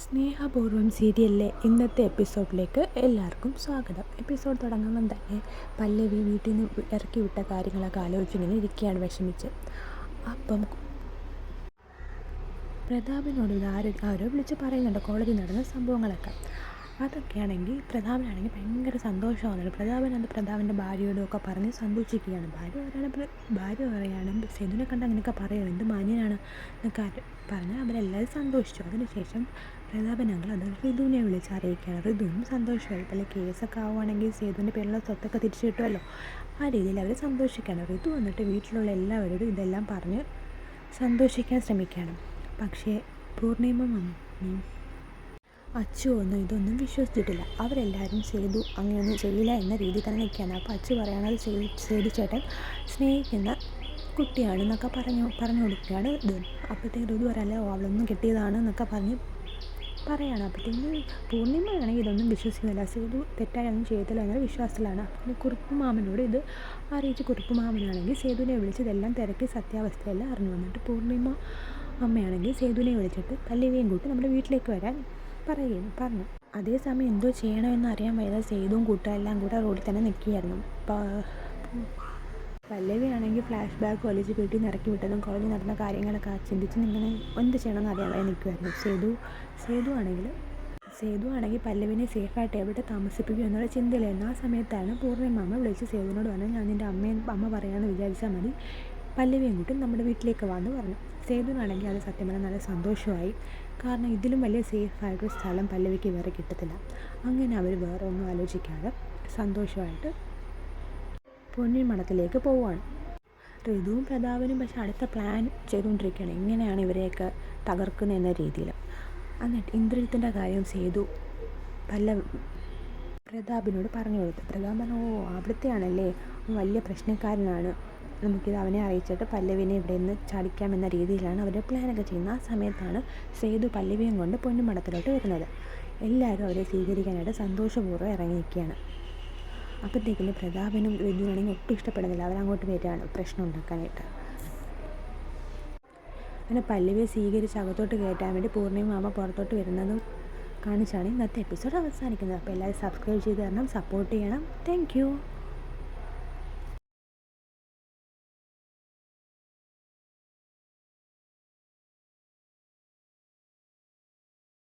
സ്നേഹപൂർവ്വം സീരിയലിലെ ഇന്നത്തെ എപ്പിസോഡിലേക്ക് എല്ലാവർക്കും സ്വാഗതം. എപ്പിസോഡ് തുടങ്ങുമ്പം തന്നെ പല്ലവി വീട്ടിൽ നിന്ന് ഇറക്കി വിട്ട കാര്യങ്ങളൊക്കെ ആലോചിച്ചിങ്ങനെ ഇരിക്കുകയാണ് വിഷമിച്ച്. അപ്പം പ്രതാപനോട് ആരോ വിളിച്ച് പറയുന്നുണ്ട് കോളേജിൽ നടന്ന സംഭവങ്ങളൊക്കെ. അതൊക്കെയാണെങ്കിൽ പ്രതാപനാണെങ്കിൽ ഭയങ്കര സന്തോഷമാകുന്നുണ്ട്. പ്രതാപൻ്റെ ഭാര്യയോടൊക്കെ പറഞ്ഞ് സന്തോഷിക്കുകയാണ്. ഭാര്യ പറയാണ് സെതുവിനെ കണ്ട് അങ്ങനെയൊക്കെ പറയുക എന്ത് മാന്യനാണ് എന്നൊക്കെ പറഞ്ഞ് അവരെല്ലാവരും സന്തോഷിച്ചു. അതിനുശേഷം പ്രതാപനങ്ങൾ അത് ഋതുവിനെ വിളിച്ച് അറിയിക്കുകയാണ്. ഋതുവും സന്തോഷമായി. പല കേസൊക്കെ ആവുകയാണെങ്കിൽ സേതുവിൻ്റെ പേരിലുള്ള സ്വത്തൊക്കെ തിരിച്ചു കിട്ടുമല്ലോ, ആ രീതിയിൽ അവർ സന്തോഷിക്കുകയാണ്. ഋതു വന്നിട്ട് വീട്ടിലുള്ള എല്ലാവരോടും ഇതെല്ലാം പറഞ്ഞ് സന്തോഷിക്കാൻ ശ്രമിക്കുകയാണ്. പക്ഷേ പൂർണിമ അച്ചു ഒന്നും ഇതൊന്നും വിശ്വസിച്ചിട്ടില്ല. അവരെല്ലാവരും സേതു അങ്ങനെയൊന്നും ചെയ്യില്ല എന്ന രീതിയിൽ തന്നെ നിൽക്കുകയാണ്. അപ്പോൾ അച്ചു പറയുകയാണ് സേതു ചേട്ടൻ സ്നേഹിക്കുന്ന കുട്ടിയാണെന്നൊക്കെ പറഞ്ഞു കൊടുക്കുകയാണ് ഋതു. അപ്പോഴത്തേക്ക് ഋതു പറയല്ല അവളൊന്നും കിട്ടിയതാണ് എന്നൊക്കെ പറയാണ്. അപ്പോഴത്തേക്കും പൂർണിമയാണെങ്കിൽ ഇതൊന്നും വിശ്വസിക്കുന്നില്ല. സേതു തെറ്റായൊന്നും ചെയ്തില്ല എന്ന വിശ്വാസത്തിലാണ്. പിന്നെ കുറുപ്പ് മാമനോട് ഇത് അറിയിച്ച് കുറുപ്പ് മാമനാണെങ്കിൽ സേതുവിനെ വിളിച്ച് ഇതെല്ലാം തിരക്കി സത്യാവസ്ഥയെല്ലാം അറിഞ്ഞു. വന്നിട്ട് പൂർണിമ അമ്മയാണെങ്കിൽ സേതുവിനെ വിളിച്ചിട്ട് പല്ലവിയും കൂട്ടി നമ്മുടെ വീട്ടിലേക്ക് വരാൻ പറഞ്ഞു. അതേസമയം എന്തോ ചെയ്യണമെന്ന് അറിയാൻ വയ്യാതെ സേതുവും കൂട്ടുകാരെല്ലാം കൂടെ റോഡിൽ തന്നെ നിൽക്കുകയായിരുന്നു. പല്ലവിയാണെങ്കിൽ ഫ്ലാഷ് ബാക്ക് വലിച്ച് വീട്ടിൽ നിന്ന് ഇറക്കി വിട്ടതും കോളേജിൽ നടന്ന കാര്യങ്ങളൊക്കെ ചിന്തിച്ച് ഇങ്ങനെ എന്ത് ചെയ്യണമെന്ന് അറിയാൻ വയ്യ നിൽക്കുമായിരുന്നു. സേതു ആണെങ്കിൽ പല്ലവിനെ സേഫായിട്ട് എവിടെ താമസിപ്പിക്കും എന്നുള്ള ചിന്തയിലായിരുന്നു. ആ സമയത്താണ് പൂർണ്ണിമാമ വിളിച്ച് സേതുവിനോട് പറഞ്ഞു ഞാൻ നിൻ്റെ അമ്മ പറയാമെന്ന് വിചാരിച്ചാൽ മതി, പല്ലവിയും കൂട്ടി നമ്മുടെ വീട്ടിലേക്ക് വന്ന് പറഞ്ഞു. സേതുവിനാണെങ്കിൽ അത് സത്യം പറഞ്ഞാൽ നല്ല സന്തോഷമായി. കാരണം ഇതിലും വലിയ സേഫായിട്ടൊരു സ്ഥലം പല്ലവിക്ക് വേറെ കിട്ടത്തില്ല. അങ്ങനെ അവർ വേറെ ഒന്നും ആലോചിക്കാതെ സന്തോഷമായിട്ട് പൊന്നിമടത്തിലേക്ക് പോവുകയാണ്. ഋതുവും പ്രതാപനും പക്ഷെ അടുത്ത പ്ലാൻ ചെയ്തുകൊണ്ടിരിക്കുകയാണ്, എങ്ങനെയാണ് ഇവരെയൊക്കെ തകർക്കുന്നത് എന്ന രീതിയിൽ. എന്നിട്ട് ഇന്ദ്രജിത്തിൻ്റെ കാര്യം സേതു പ്രതാപിനോട് പറഞ്ഞു കൊടുത്തു. പ്രതാപൻ പറഞ്ഞു അവിടുത്തെയാണല്ലേ വലിയ പ്രശ്നക്കാരനാണ്, നമുക്കിത് അവനെ അറിയിച്ചിട്ട് പല്ലവിനെ ഇവിടെ നിന്ന് ചാടിക്കാമെന്ന രീതിയിലാണ് അവരുടെ പ്ലാനൊക്കെ ചെയ്യുന്നത്. ആ സമയത്താണ് സേതു പല്ലവിയും കൊണ്ട് പൊന്നുമടത്തിലോട്ട് വരുന്നത്. എല്ലാവരും അവരെ സ്വീകരിക്കാനായിട്ട് സന്തോഷപൂർവ്വം ഇറങ്ങി നിൽക്കുകയാണ്. അപ്പോഴത്തേക്കിന് പ്രതാപനും ഋതുവിനാണെങ്കിൽ ഒട്ടും ഇഷ്ടപ്പെടുന്നില്ല. അവരങ്ങോട്ട് വരികയാണ് പ്രശ്നം ഉണ്ടാക്കാനായിട്ട്. അങ്ങനെ പല്ലവിയെ സ്വീകരിച്ച് അകത്തോട്ട് കയറ്റാൻ വേണ്ടി പൂർണ്ണിമ പുറത്തോട്ട് വരുന്നതും കാണിച്ചാണ് ഇന്നത്തെ എപ്പിസോഡ് അവസാനിക്കുന്നത്. അപ്പോൾ എല്ലാവരും സബ്സ്ക്രൈബ് ചെയ്ത് തരണം, സപ്പോർട്ട് ചെയ്യണം. താങ്ക്